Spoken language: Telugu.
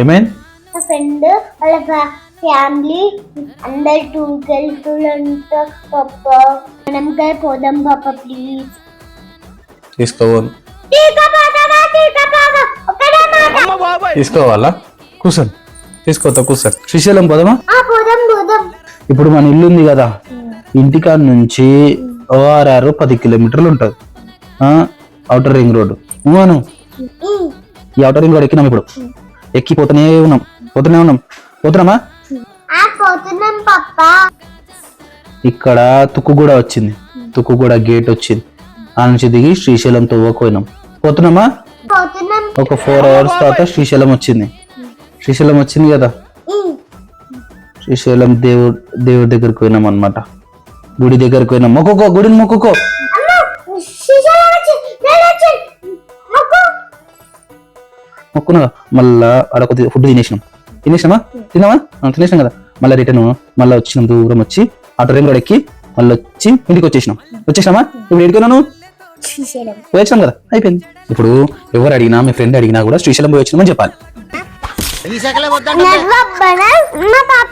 ఏమైంది? మా ఫ్రెండ్ వాళ్ళ ఫ్యామిలీ అందరు టూర్కి వెళ్తున్నంత పాప మనం పోదాం పాప ప్లీజ్. తీసుకోవాలి. తీసుకోవాలా? కూర్చోండి, తీసుకోవద్దా? కూర్చోండి. శ్రీశైలం పోదామా? పోదాం పోదాం. ఇప్పుడు మన ఇల్లు ఉంది కదా, ఇంటికాడ నుంచి ORR 10 కిలోమీటర్లు ఉంటుంది. Outer ring road. అవును, ఈ ఔటర్ రింగ్ రోడ్ ఎక్కినాం. ఇప్పుడు ఎక్కిపోతూనే ఉన్నాం. పోతున్నామా? పోతున్నాం పప్ప. ఇక్కడ తుక్కుగూడ వచ్చింది. తుక్కుగూడ గేట్ వచ్చింది. ఆ నుంచి దిగి శ్రీశైలం తవ్వకపోయినాం. పోతున్నామా? ఒక 4 hours తర్వాత శ్రీశైలం వచ్చింది. శ్రీశైలం వచ్చింది కదా, శ్రీశైలం దేవుడి దగ్గరికి పోయినాం అన్నమాట. గుడి దగ్గరికి పోయినాం. మొక్కుకో, గుడిని మొక్కుకో. మొక్కునా మళ్ళా ఆడ కొద్దిగా ఫుడ్ తినేసినామా? తినేసినాం కదా. మళ్ళీ రిటర్న్ మళ్ళీ వచ్చినాం. దూరం వచ్చి ఆటో రింగ్ రోడ్ ఎక్కి మళ్ళీ వచ్చి ఇంటికి వచ్చేసినామా? ఇప్పుడు ఎడుకున్నాను పోయొచ్చినాం కదా, అయిపోయింది. ఇప్పుడు ఎవరు అడిగినా, మీ ఫ్రెండ్ అడిగినా కూడా శ్రీశైలం పోయి వచ్చినామని చెప్పాలి. మా పాప